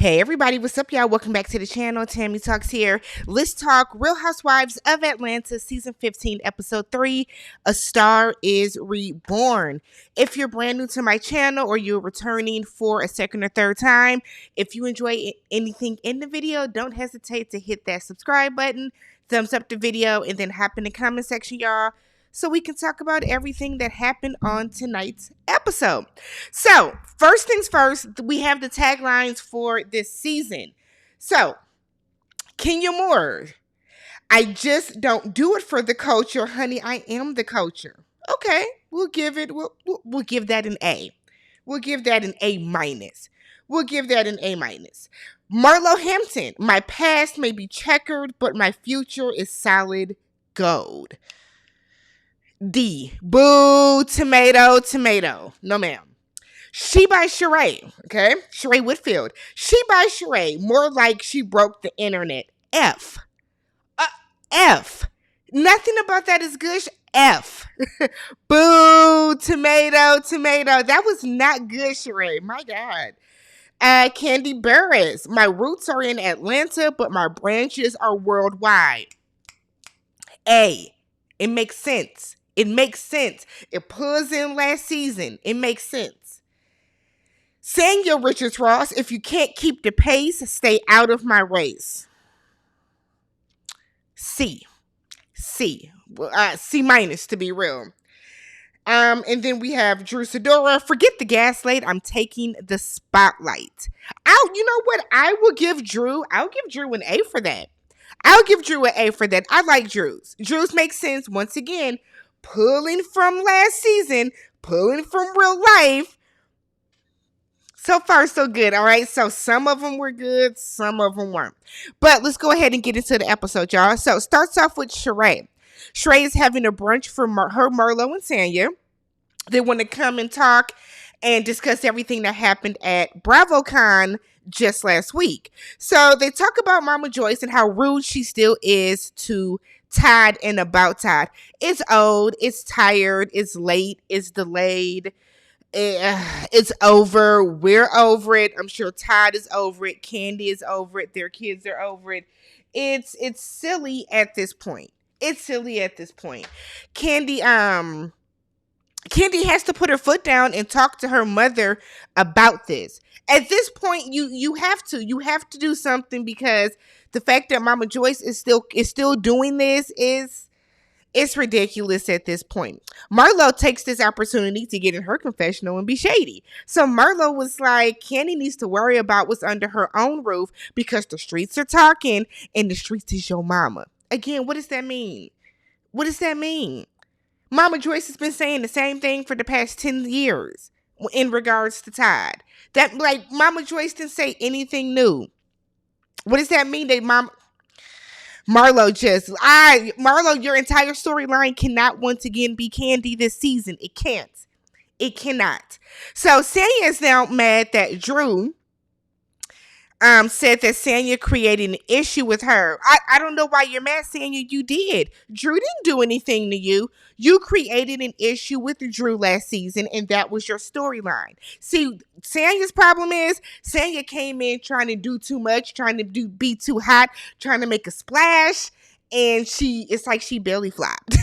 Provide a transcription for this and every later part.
Hey everybody, what's up y'all? Welcome back to the channel. TammyTalks here. Let's talk Real Housewives of Atlanta season 15 episode 3, A Star is Reborn. If you're brand new to my channel or you're returning for a second or third time, if you enjoy anything in the video, don't hesitate to hit that subscribe button, thumbs up the video, and then hop in the comment section, y'all, so we can talk about everything that happened on tonight's episode. So, first things first, we have the taglines for this season. So, Kenya Moore, I just don't do it for the culture, honey. I am the culture. Okay, we'll give that an A. We'll give that an A minus. Marlo Hampton, my past may be checkered, but my future is solid gold. D. Boo, tomato. No, ma'am. She by Sheree, okay? Sheree Whitfield. She by Sheree, more like she broke the internet. F. F. Nothing about that is good. F. Boo, tomato. That was not good, Sheree. My God. Kandi Burris. My roots are in Atlanta, but my branches are worldwide. A. It makes sense. It pulls in last season. It makes sense. Sanya Richards Ross, if you can't keep the pace, stay out of my race. C minus to be real. And then we have Drew Sidora. Forget the gaslight. I'm taking the spotlight. You know what? I'll give Drew an A for that. I like Drew's. Drew's makes sense. Once again, pulling from last season, pulling from real life. So far, so good. All right. So some of them were good. Some of them weren't. But let's go ahead and get into the episode, y'all. So it starts off with Sheree. Sheree is having a brunch for her, Marlo, and Sanya. They want to come and talk and discuss everything that happened at BravoCon just last week. So they talk about Momma Joyce and how rude she still is to Todd and about Todd. It's old, it's tired, it's late, it's delayed, it's over. We're over it. I'm sure Todd is over it. Kandi is over it. Their kids are over it. It's silly at this point. Kandi has to put her foot down and talk to her mother about this. At this point, you have to do something, because the fact that Momma Joyce is still doing this it's ridiculous at this point. Marlo takes this opportunity to get in her confessional and be shady. So Marlo was like, Kandi needs to worry about what's under her own roof, because the streets are talking and the streets is your mama. Again, what does that mean? Momma Joyce has been saying the same thing for the past 10 years in regards to Todd. That, like, Momma Joyce didn't say anything new. What does that mean? Marlo, your entire storyline cannot once again be Kandi this season. It can't. It cannot. So Sanya is now mad that Drew said that Sanya created an issue with her. I don't know why you're mad, Sanya. You did. Drew didn't do anything to you. You created an issue with Drew last season, and that was your storyline. See, Sanya's problem is Sanya came in trying to do too much, trying to be too hot, trying to make a splash, and it's like she belly flopped.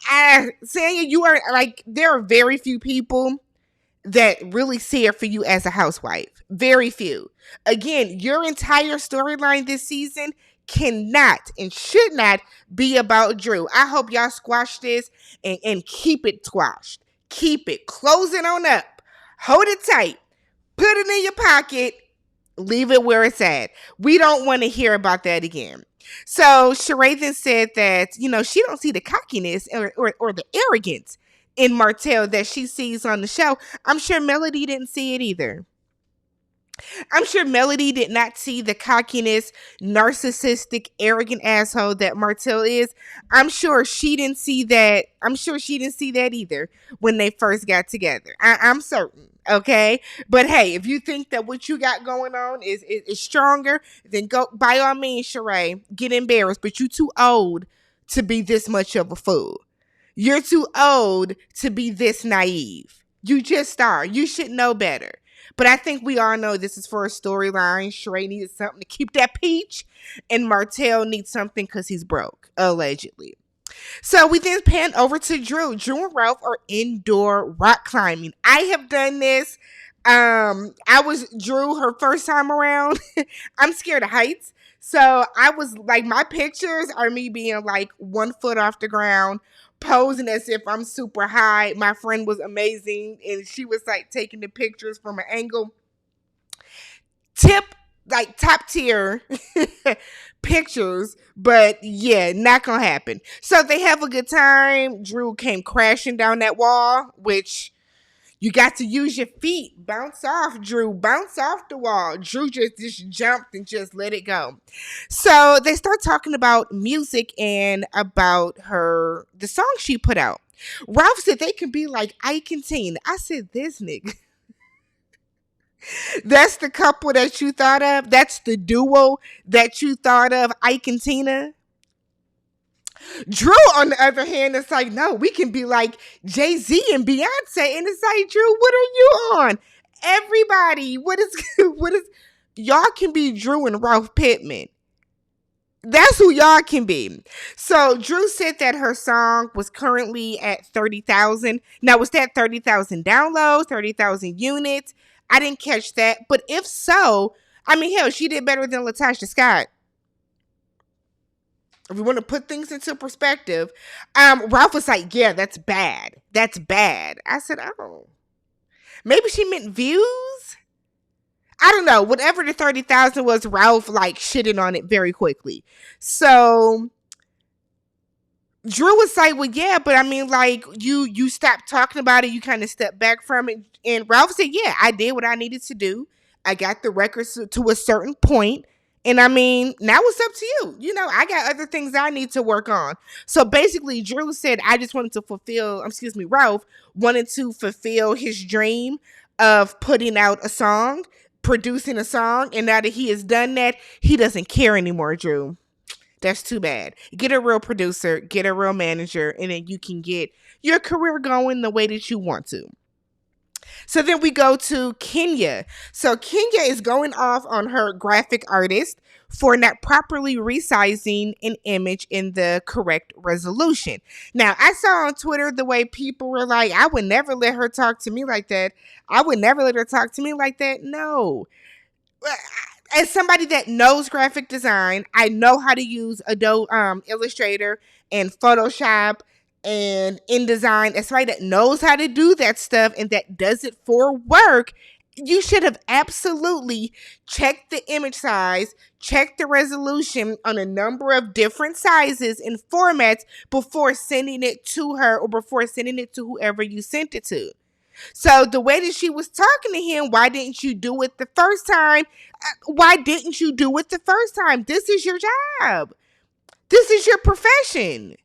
Sanya, you are like, there are very few people that really see it for you as a housewife. Very few. Again, your entire storyline this season cannot and should not be about Drew. I hope y'all squash this and keep it squashed. Keep it. Close it on up. Hold it tight. Put it in your pocket. Leave it where it's at. We don't want to hear about that again. So Sheree then said that, she don't see the cockiness or the arrogance in Martell that she sees on the show. I'm sure Melody didn't see it either. I'm sure Melody did not see the cockiness, narcissistic, arrogant asshole that Martell is. I'm sure she didn't see that. Either when they first got together. I'm certain. Okay. But hey, if you think that what you got going on is stronger, then go, by all means, Sheree, get embarrassed. But you too old to be this much of a fool. You're too old to be this naive. You just are. You should know better. But I think we all know this is for a storyline. Sheree needed something to keep that peach, and Martell needs something because he's broke, allegedly. So we then pan over to Drew. Drew and Ralph are indoor rock climbing. I have done this. I was Drew her first time around. I'm scared of heights. So I was like, my pictures are me being like 1 foot off the ground, posing as if I'm super high. My friend was amazing, and she was like taking the pictures from an angle. Like top tier pictures, but yeah, not gonna happen. So they have a good time. Drew came crashing down that wall, which you got to use your feet. Bounce off, Drew. Bounce off the wall. Drew just jumped and just let it go. So they start talking about music and about the song she put out. Ralph said they can be like Ike and Tina. I said, this nigga. That's the couple that you thought of? That's the duo that you thought of, Ike and Tina? Drew, on the other hand, is like, no, we can be like Jay-Z and Beyonce. And it's like, Drew, what are you on? Everybody, what is, y'all can be Drew and Ralph Pittman. That's who y'all can be. So Drew said that her song was currently at 30,000. Now, was that 30,000 downloads, 30,000 units? I didn't catch that. But if so, I mean, hell, she did better than Latasha Scott. If we want to put things into perspective, Ralph was like, yeah, that's bad. That's bad. I said, oh, maybe she meant views? I don't know. Whatever the 30,000 was, Ralph like shitted on it very quickly. So Drew was like, well, yeah, but I mean, like, you stopped talking about it. You kind of stepped back from it. And Ralph said, yeah, I did what I needed to do. I got the records to a certain point. And I mean, now it's up to you. You know, I got other things I need to work on. So basically, Drew said, I just wanted to Ralph wanted to fulfill his dream of putting out a song, producing a song. And now that he has done that, he doesn't care anymore, Drew. That's too bad. Get a real producer, get a real manager, and then you can get your career going the way that you want to. So then we go to Kenya. So Kenya is going off on her graphic artist for not properly resizing an image in the correct resolution. Now, I saw on Twitter the way people were like, I would never let her talk to me like that. I would never let her talk to me like that. No. As somebody that knows graphic design, I know how to use Adobe Illustrator and Photoshop and InDesign. As somebody that knows how to do that stuff and that does it for work, you should have absolutely checked the image size, checked the resolution on a number of different sizes and formats before sending it to her or before sending it to whoever you sent it to. So the way that she was talking to him, why didn't you do it the first time? Why didn't you do it the first time? This is your job. This is your profession.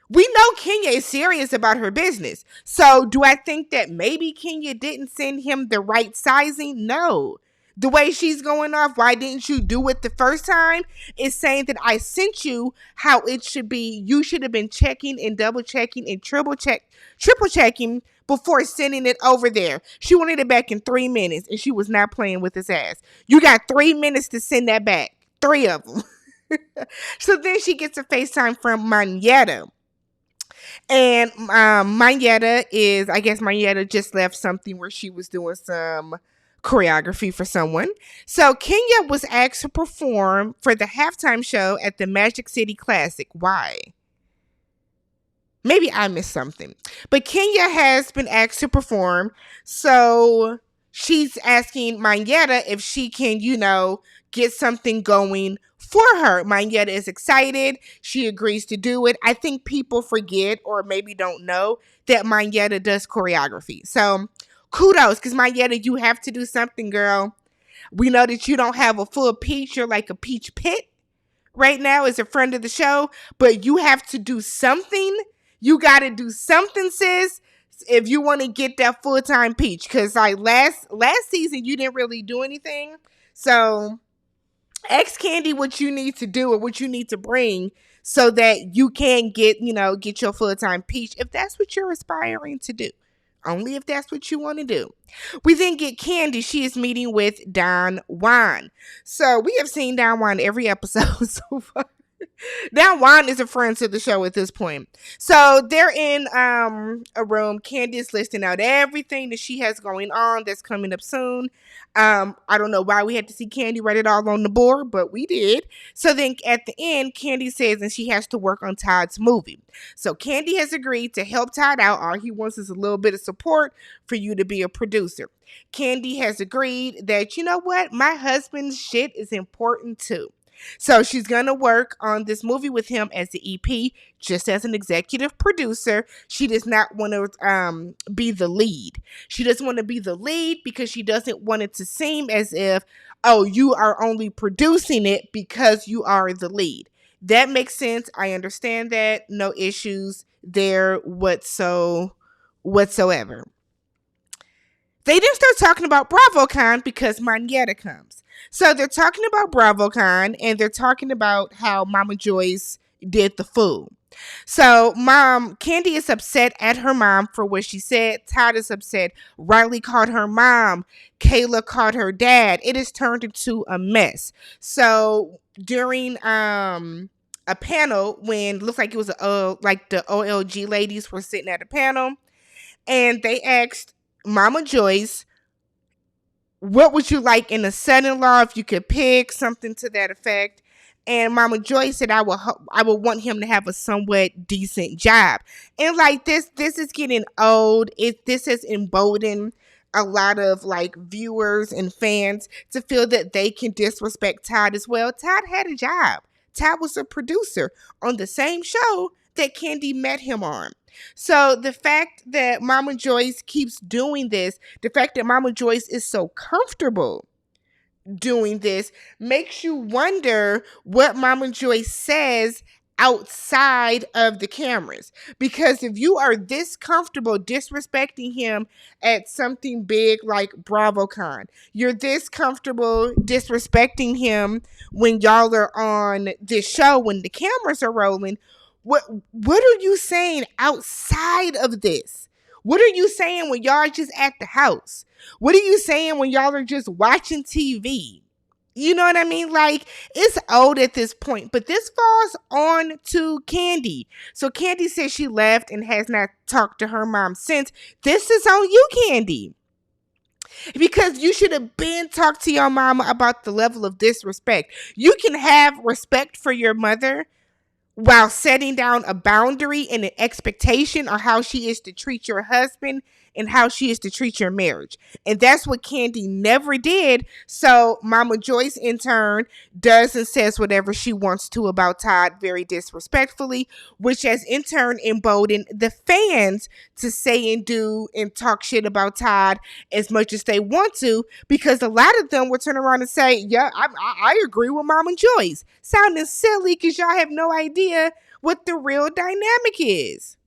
We know Kenya is serious about her business. So do I think that maybe Kenya didn't send him the right sizing? No. The way she's going off, why didn't you do it the first time? Is saying that I sent you how it should be. You should have been checking and double checking and triple checking before sending it over there. She wanted it back in 3 minutes and she was not playing with his ass. You got 3 minutes to send that back. 3 of them. So then she gets a FaceTime from Mayetta. And Mayetta just left something where she was doing some choreography for someone. So Kenya was asked to perform for the halftime show at the Magic City Classic. Why? Maybe I missed something. But Kenya has been asked to perform. So she's asking Mayetta if she can, get something going for her. Mayetta is excited. She agrees to do it. I think people forget or maybe don't know that Mayetta does choreography. So kudos, because Mayetta, you have to do something, girl. We know that you don't have a full peach. You're like a peach pit right now as a friend of the show. But you have to do something. You got to do something, sis, if you want to get that full-time peach. Because like last season, you didn't really do anything. So ask Kandi what you need to do or what you need to bring so that you can get your full-time peach if that's what you're aspiring to do. only if that's what you want to do. We then get Kandi. She is meeting with Don Juan. So we have seen Don Juan every episode so far. Now Juan is a friend to the show at this point. So they're in a room. Candiace listing out everything that she has going on that's coming up soon. I don't know why we had to see Kandi write it all on the board, but we did. So then at the end, Kandi says and she has to work on Todd's movie. So Kandi has agreed to help Todd out. All he wants is a little bit of support for you to be a producer. Kandi has agreed that, you know what, my husband's shit is important too. So she's going to work on this movie with him as the EP, just as an executive producer. She does not want to be the lead. She doesn't want to be the lead because she doesn't want it to seem as if, oh, you are only producing it because you are the lead. That makes sense. I understand that. No issues there whatsoever. They then start talking about BravoCon because Mañeta comes. So they're talking about BravoCon and they're talking about how Momma Joyce did the food. So Kandi is upset at her mom for what she said. Todd is upset. Riley called her mom. Kayla called her dad. It has turned into a mess. So during a panel when it looks like it was like the OLG ladies were sitting at a panel and they asked Momma Joyce, what would you like in a son-in-law if you could pick, something to that effect? And Momma Joyce said, I would want him to have a somewhat decent job. And like this is getting old. This has emboldened a lot of like viewers and fans to feel that they can disrespect Todd as well. Todd had a job. Todd was a producer on the same show that Kandi met him on. So the fact that Momma Joyce keeps doing this, the fact that Momma Joyce is so comfortable doing this makes you wonder what Momma Joyce says outside of the cameras. Because if you are this comfortable disrespecting him at something big like BravoCon, you're this comfortable disrespecting him when y'all are on this show, when the cameras are rolling, what are you saying outside of this? What are you saying when y'all are just at the house? What are you saying when y'all are just watching TV? You know what I mean? Like, it's old at this point, but this falls on to Kandi. So Kandi says she left and has not talked to her mom since. This is on you, Kandi. Because you should have been talked to your mama about the level of disrespect. You can have respect for your mother while setting down a boundary and an expectation on how she is to treat your husband and how she is to treat your marriage. And that's what Kandi never did. So Momma Joyce, in turn, does and says whatever she wants to about Todd very disrespectfully, which has in turn emboldened the fans to say and do and talk shit about Todd as much as they want to, because a lot of them will turn around and say, yeah, I agree with Momma Joyce. Sounding silly because y'all have no idea what the real dynamic is.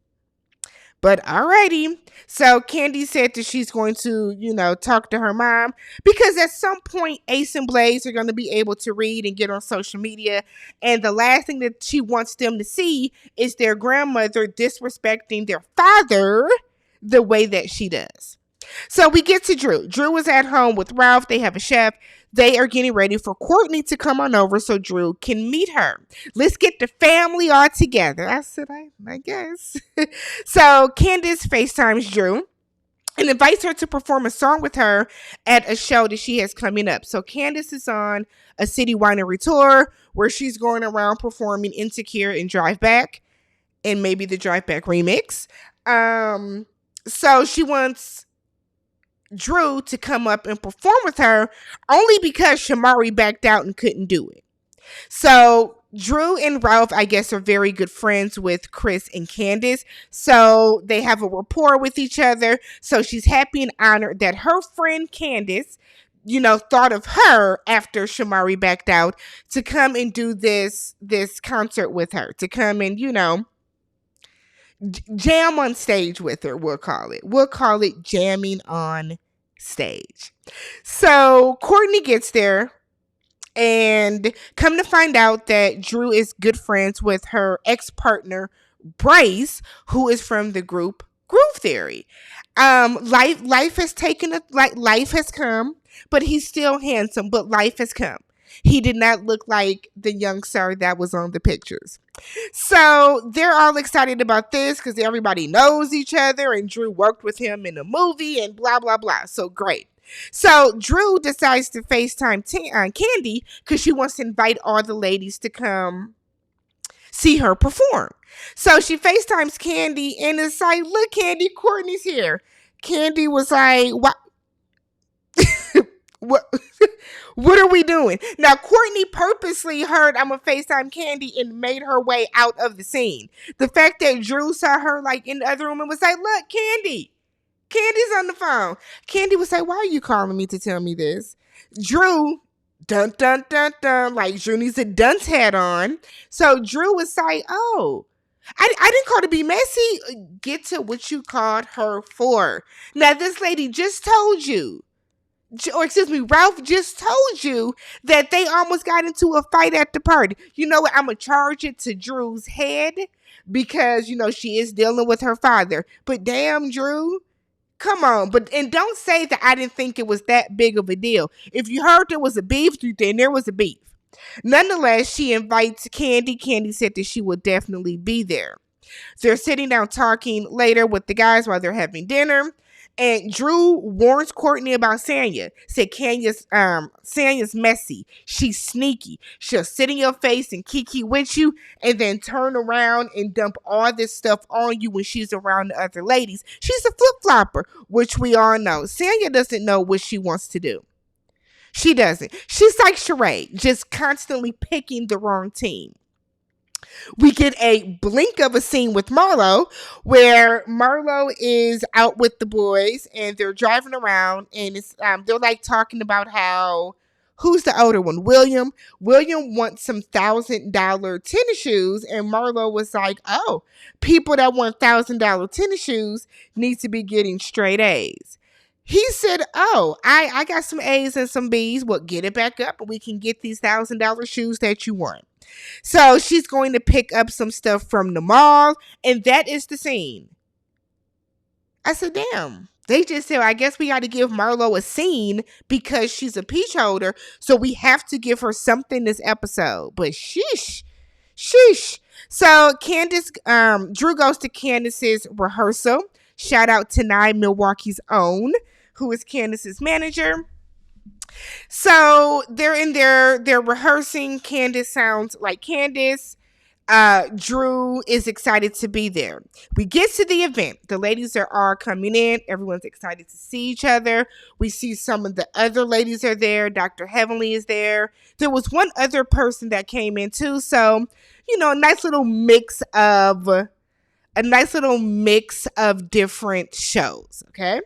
But alrighty. So Kandi said that she's going to, talk to her mom because at some point Ace and Blaze are going to be able to read and get on social media. And the last thing that she wants them to see is their grandmother disrespecting their father the way that she does. So we get to Drew. Drew is at home with Ralph. They have a chef. They are getting ready for Courtney to come on over so Drew can meet her. Let's get the family all together. I said, I guess. So Candace FaceTimes Drew and invites her to perform a song with her at a show that she has coming up. So Candace is on a city winery tour where she's going around performing Insecure and Drive Back and maybe the Drive Back remix. So she wants Drew to come up and perform with her only because Shamari backed out and couldn't do it. So Drew and Ralph, I guess, are very good friends with Chris and Candace. So they have a rapport with each other. So she's happy and honored that her friend Candace, thought of her after Shamari backed out to come and do this concert with her, to come and, jam on stage with her, we'll call it jamming on stage. So Courtney gets there and come to find out that Drew is good friends with her ex-partner Bryce, who is from the group Groove theory. Life has taken a like life has come, but he's still handsome. But life has come. He did not look like the young sir that was on the pictures. So they're all excited about this because everybody knows each other, and Drew worked with him in a movie and blah blah blah. So great. So Drew decides to FaceTime Kandi because she wants to invite all the ladies to come see her perform. So she FaceTimes Kandi and it's like, look, Kandi, Courtney's here. Kandi was like, what? what? What are we doing? Now, Courtney purposely heard I'm a FaceTime Kandi and made her way out of the scene. The fact that Drew saw her like in the other room and was like, look, Kandi. Candy's on the phone. Kandi was like, why are you calling me to tell me this? Drew, dun, dun, dun, dun, like Drew needs a dunce hat on. So Drew was like, oh, I didn't call to be messy. Get to what you called her for. Now, this lady just told you, or excuse me, Ralph just told you that they almost got into a fight at the party. You know what? I'm going to charge it to Drew's head because, you know, she is dealing with her father. But damn, Drew, come on. And don't say that I didn't think it was that big of a deal. If you heard there was a beef, then there was a beef. Nonetheless, she invites Kandi. Kandi said that she will definitely be there. They're sitting down talking later with the guys while they're having dinner. And Drew warns Courtney about Sanya. Said Sanya's messy. She's sneaky. She'll sit in your face and kiki with you and then turn around and dump all this stuff on you when she's around the other ladies. She's a flip-flopper, which we all know. Sanya doesn't know what she wants to do. She doesn't. She's like Sheree, just constantly picking the wrong team. We get a blink of a scene with Marlo where Marlo is out with the boys and they're driving around and it's they're like talking about how who's the older one? William wants some $1,000 tennis shoes and Marlo was like, oh, people that want $1,000 tennis shoes need to be getting straight A's. He said, oh, I got some A's and some B's. Well, get it back up and we can get these $1,000 shoes that you want. So she's going to pick up some stuff from the mall, and that is the scene. I said, damn. They just said, I guess we got to give Marlo a scene because she's a peach holder, so we have to give her something this episode. But sheesh. So Candace, Drew goes to Candace's rehearsal. Shout out to Nye, Milwaukee's own, who is Candace's manager. So they're in there, they're rehearsing. Candace sounds like Candace. Drew is excited to be there. We get to the event. The ladies are all coming in. Everyone's excited to see each other. We see some of the other ladies are there. Dr. Heavenly is there. There was one other person that came in too. So, you know, a nice little mix of different shows. Okay.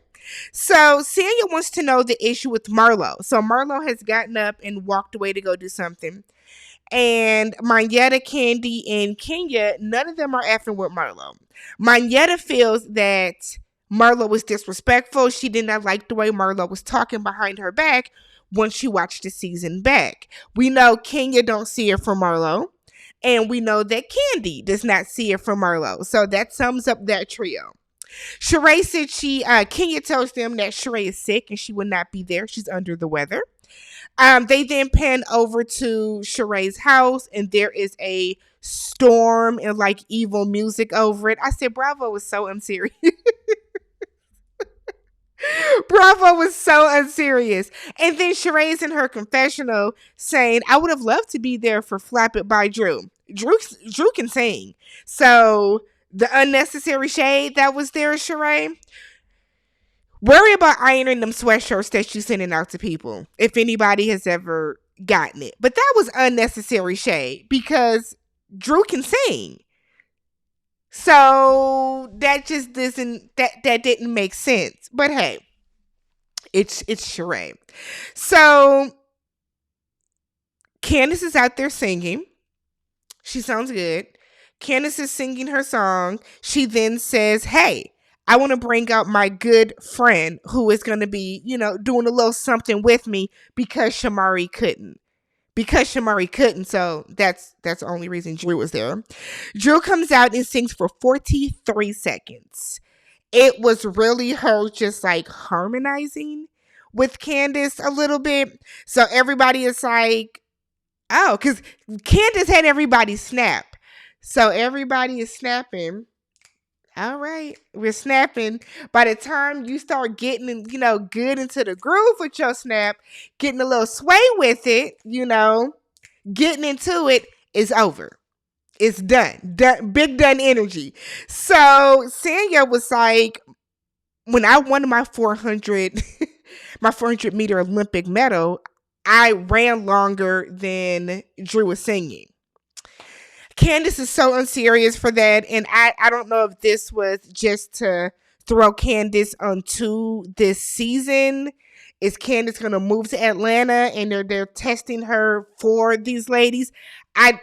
So Sanya wants to know the issue with Marlo. So Marlo has gotten up and walked away to go do something. And Monyetta, Kandi, and Kenya, none of them are effing with Marlo. Monyetta feels that Marlo was disrespectful. She did not like the way Marlo was talking behind her back once she watched the season back. We know Kenya don't see it from Marlo. And we know that Kandi does not see it from Marlo. So that sums up that trio. Sheree said Kenya tells them that Sheree is sick and she will not be there. She's under the weather. They then pan over to Sheree's house and there is a storm and like evil music over it. I said, Bravo was so unserious. Bravo was so unserious. And then Sheree's in her confessional saying, I would have loved to be there for Flap It by Drew. Drew can sing. So the unnecessary shade that was there, Sheree. Worry about ironing them sweatshirts that you're sending out to people, if anybody has ever gotten it. But that was unnecessary shade because Drew can sing. So that just that didn't make sense. But hey, it's Sheree. So Candace is out there singing. She sounds good. Candace is singing her song. She then says, hey, I want to bring out my good friend who is going to be, you know, doing a little something with me because Shamari couldn't. So that's the only reason Drew was there. Drew comes out and sings for 43 seconds. it was really her just like harmonizing with Candace a little bit. So everybody is like, oh, because Candace had everybody snap. So everybody is snapping. All right, we're snapping. By the time you start getting, good into the groove with your snap, getting a little sway with it, getting into it, is over. It's done. Big done energy. So Sanya was like, when I won my 400, my 400 meter Olympic medal, I ran longer than Drew was singing. Candace is so unserious for that, and I don't know if this was just to throw Candace onto this season. Is Candace gonna move to Atlanta and they're testing her for these ladies? I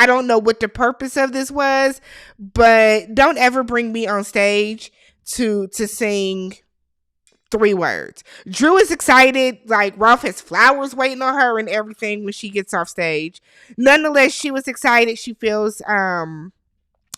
don't know what the purpose of this was, but don't ever bring me on stage to sing 3 words. Drew is excited. Like, Ralph has flowers waiting on her and everything when she gets off stage. Nonetheless, she was excited. She feels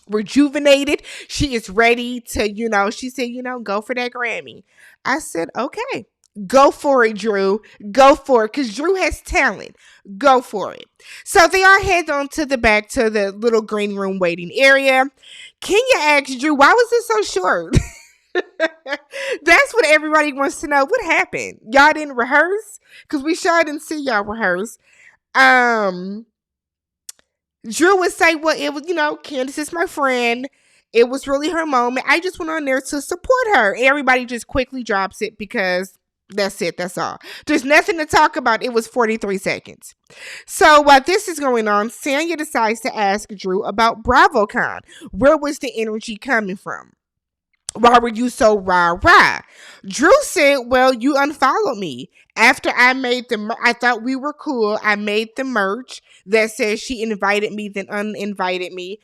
rejuvenated. She is ready to, she said, go for that Grammy. I said, okay. Go for it, Drew. Go for it, because Drew has talent. Go for it. So they all head on to the back to the little green room waiting area. Kenya asked Drew, why was it so short? That's what everybody wants to know. What happened? Y'all didn't rehearse? Because we sure didn't see y'all rehearse. Drew would say, well, it was, Candace is my friend. It was really her moment. I just went on there to support her. Everybody just quickly drops it because that's it. That's all. There's nothing to talk about. It was 43 seconds. So while this is going on, Sanya decides to ask Drew about BravoCon. Where was the energy coming from? Why were you so rah-rah? Drew said, well, you unfollowed me. After I made I thought we were cool. I made the merch that says she invited me, then uninvited me.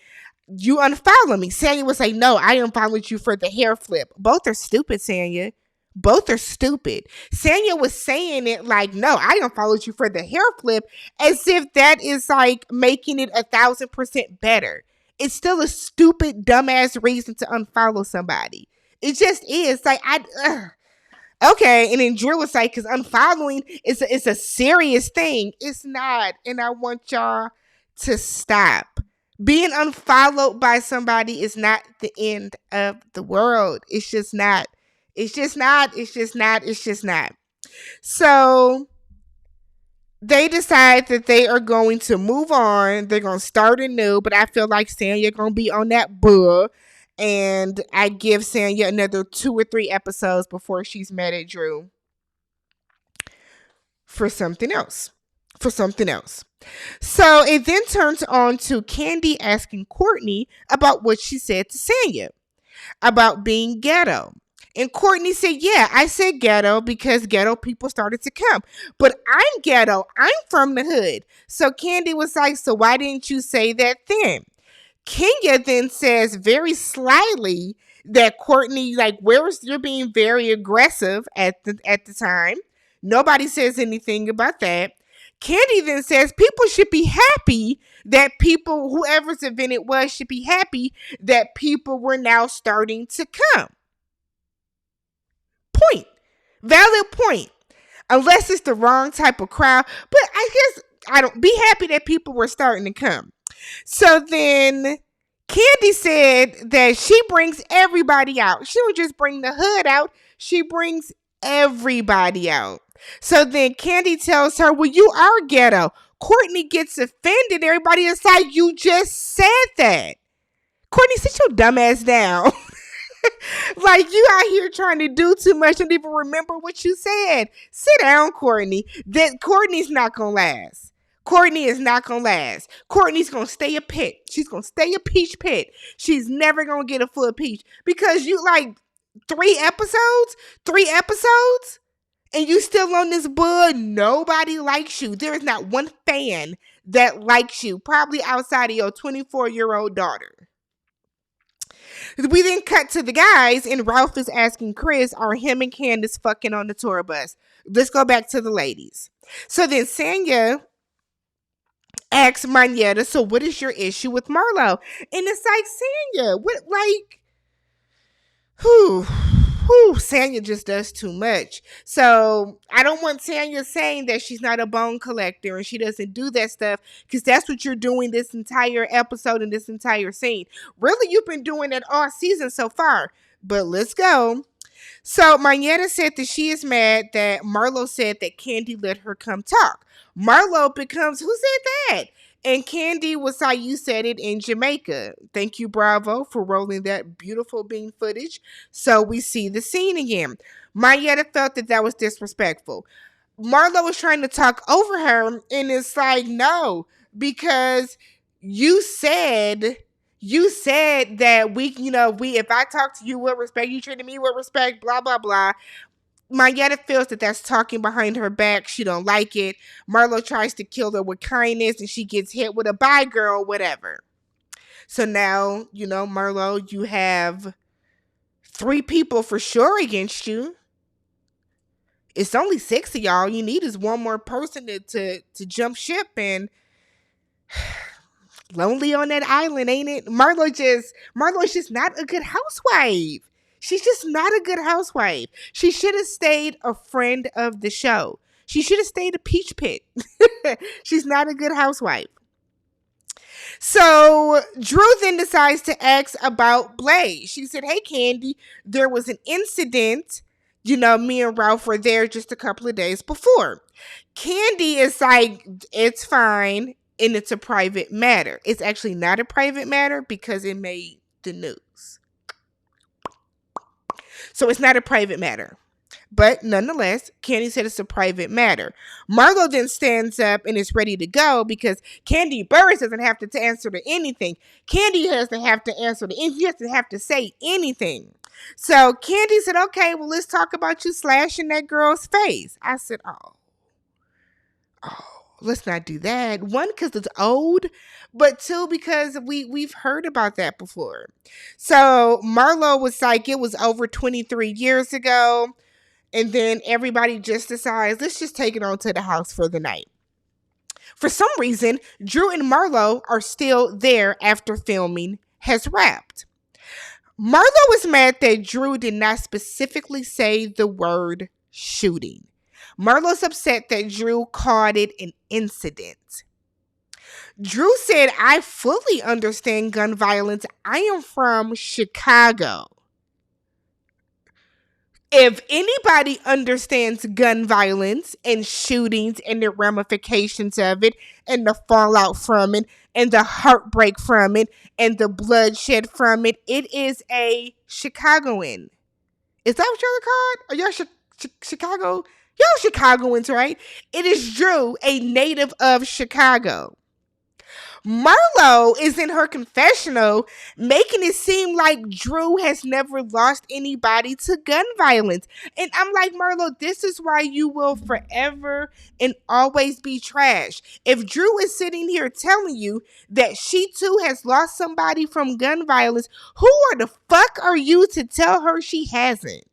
You unfollowed me. Sanya was like, no, I unfollowed you for the hair flip. Both are stupid, Sanya. Both are stupid. Sanya was saying it like, no, I unfollowed you for the hair flip, as if that is like making it 1,000% better. It's still a stupid, dumbass reason to unfollow somebody. It just is. Like, okay. And then Drew was like, because unfollowing is a serious thing. It's not. And I want y'all to stop. Being unfollowed by somebody is not the end of the world. It's just not. It's just not. It's just not. It's just not. So they decide that they are going to move on. They're going to start anew. But I feel like Sanya going to be on that bull. And I give Sanya another 2 or 3 episodes before she's mad at Drew for something else. So it then turns on to Kandi asking Courtney about what she said to Sanya about being ghetto. And Courtney said, yeah, I said ghetto because ghetto people started to come. But I'm ghetto. I'm from the hood. So Kandi was like, so why didn't you say that then? Kenya then says very slyly that Courtney, like, you're being very aggressive at the time. Nobody says anything about that. Kandi then says people should be happy that whoever's event it was, should be happy that people were now starting to come. Point. Valid point. Unless it's the wrong type of crowd. But I guess I don't be happy that people were starting to come. So then Kandi said that she brings everybody out. She don't just bring the hood out. She brings everybody out. So then Kandi tells her, well, you are ghetto. Courtney gets offended. Everybody is like, you just said that. Courtney, sit your dumb ass down. Like, you out here trying to do too much and even remember what you said. Sit down, Courtney. Courtney's not going to last. Courtney is not going to last. Courtney's going to stay a pit. She's going to stay a peach pit. She's never going to get a full peach. Because you, like, 3 episodes, and you still on this bud. Nobody likes you. There is not one fan that likes you. Probably outside of your 24-year-old daughter. We then cut to the guys, and Ralph is asking Chris, are him and Candace fucking on the tour bus? Let's go back to the ladies. So then Sanya asks Marietta, so what is your issue with Marlo? And it's like, Sanya, what, like, Whew. Sanya just does too much. So I don't want Sanya saying that she's not a bone collector and she doesn't do that stuff, because that's what you're doing this entire episode and this entire scene. Really, you've been doing it all season so far. But let's go. So Marietta said that she is mad that Marlo said that Kandi let her come talk. Marlo becomes, who said that? And Kandi was like, you said it in Jamaica. Thank you, Bravo, for rolling that beautiful bean footage. So we see the scene again. Marietta felt that that was disrespectful. Marlo was trying to talk over her, and it's like, no, because you said that we if I talk to you with respect, you treated me with respect, blah blah blah. Marietta feels that that's talking behind her back. She don't like it. Marlo tries to kill her with kindness, and she gets hit with a bye girl, whatever. So now, Marlo, you have 3 people for sure against you. It's only 6 of y'all. You need is one more person to jump ship, and lonely on that island, ain't it? Marlo's just not a good housewife. She's just not a good housewife. She should have stayed a friend of the show. She should have stayed a peach pit. She's not a good housewife. So Drew then decides to ask about Blaze. She said, hey, Kandi, there was an incident. Me and Ralph were there just a couple of days before. Kandi is like, it's fine, and it's a private matter. It's actually not a private matter because it made the news. So it's not a private matter. But nonetheless, Kandi said it's a private matter. Marlo then stands up and is ready to go because Kandi Burris doesn't have to answer to anything. Kandi doesn't have to answer to anything. He doesn't have to say anything. So Kandi said, okay, well, let's talk about you slashing that girl's face. I said, oh, let's not do that. 1, because it's old, but 2, because we've heard about that before. So Marlo was like, it was over 23 years ago. And then everybody just decides, let's just take it on to the house for the night. For some reason, Drew and Marlo are still there after filming has wrapped. Marlo was mad that Drew did not specifically say the word shooting. Marlo's upset that Drew called it an incident. Drew said, I fully understand gun violence. I am from Chicago. If anybody understands gun violence and shootings and the ramifications of it and the fallout from it and the heartbreak from it and the bloodshed from it, it is a Chicagoan. Is that what y'all are called? Are y'all Chicago? Y'all Chicagoans, right? It is Drew, a native of Chicago. Marlo is in her confessional making it seem like Drew has never lost anybody to gun violence. And I'm like, Marlo, this is why you will forever and always be trash. If Drew is sitting here telling you that she too has lost somebody from gun violence, who the fuck are you to tell her she hasn't?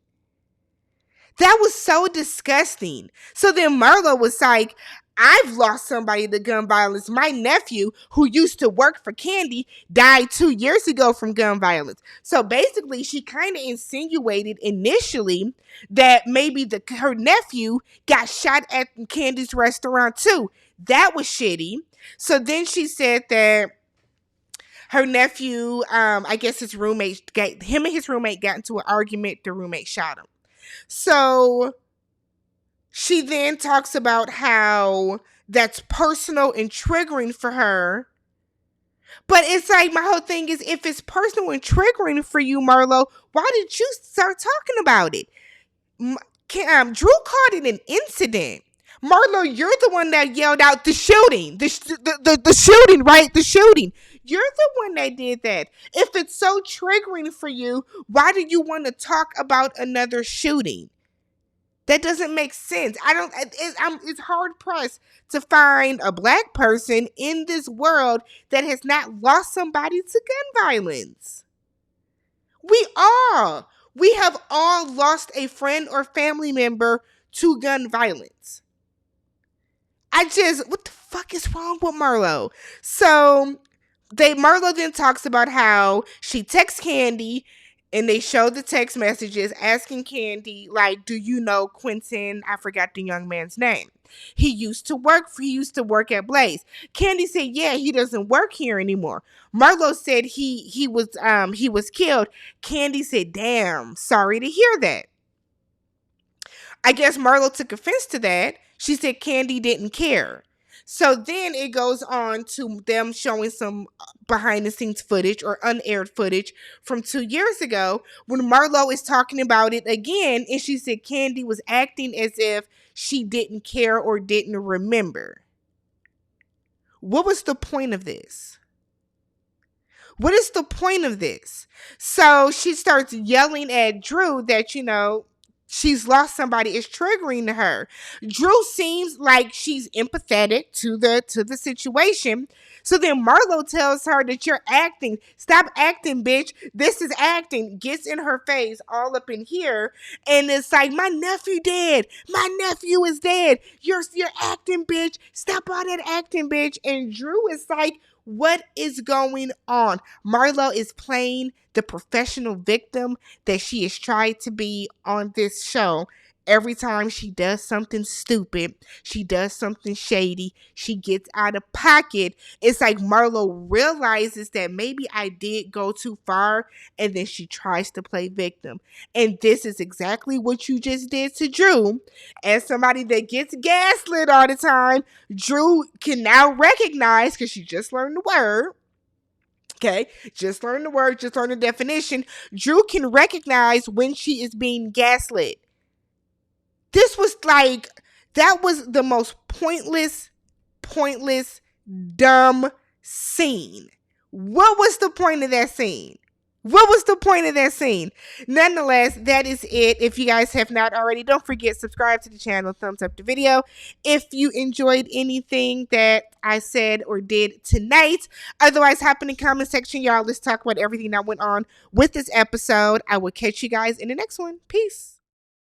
That was so disgusting. So then Marlo was like, I've lost somebody to gun violence. My nephew, who used to work for Kandi, died 2 years ago from gun violence. So basically, she kind of insinuated initially that maybe her nephew got shot at Kandi's restaurant too. That was shitty. So then she said that her nephew, I guess his roommate, him and his roommate got into an argument. The roommate shot him. So she then talks about how that's personal and triggering for her. But it's like, my whole thing is, if it's personal and triggering for you, Marlo, why did you start talking about it? Drew called it an incident. Marlo, you're the one that yelled out the shooting. The shooting, right? The shooting. You're the one that did that. If it's so triggering for you, why do you want to talk about another shooting? That doesn't make sense. It's hard pressed to find a black person in this world that has not lost somebody to gun violence. We have all lost a friend or family member to gun violence. What the fuck is wrong with Marlo? So Marlo then talks about how she texts Kandi And they showed the text messages asking Kandi, like, do you know Quentin? I forgot the young man's name. He used to work at Blaze. Kandi said, yeah, he doesn't work here anymore. Marlo said he was killed. Kandi said, damn, sorry to hear that. I guess Marlo took offense to that. She said Kandi didn't care. So then it goes on to them showing some behind the scenes footage or unaired footage from 2 years ago when Marlo is talking about it again, and she said Kandi was acting as if she didn't care or didn't remember. What was the point of this? What is the point of this? So she starts yelling at Drew that, she's lost somebody, is triggering to her. Drew seems like she's empathetic to the situation. So then Marlo tells her that you're acting. Stop acting, bitch. This is acting. Gets in her face all up in here. And it's like, my nephew dead. My nephew is dead. You're acting, bitch. Stop all that acting, bitch. And Drew is like, what is going on? Marlo is playing the professional victim that she has tried to be on this show. Every time she does something stupid, she does something shady, she gets out of pocket, it's like Marlo realizes that maybe I did go too far, and then she tries to play victim. And this is exactly what you just did to Drew. As somebody that gets gaslit all the time, Drew can now recognize, because she just learned the word. Okay, just learn the word, just learn the definition. Drew can recognize when she is being gaslit. This was like, that was the most pointless, dumb scene. What was the point of that scene? What was the point of that scene? Nonetheless, that is it. If you guys have not already, don't forget, subscribe to the channel, thumbs up the video. If you enjoyed anything that I said or did tonight. Otherwise, hop in the comment section, y'all. Let's talk about everything that went on with this episode. I will catch you guys in the next one. Peace.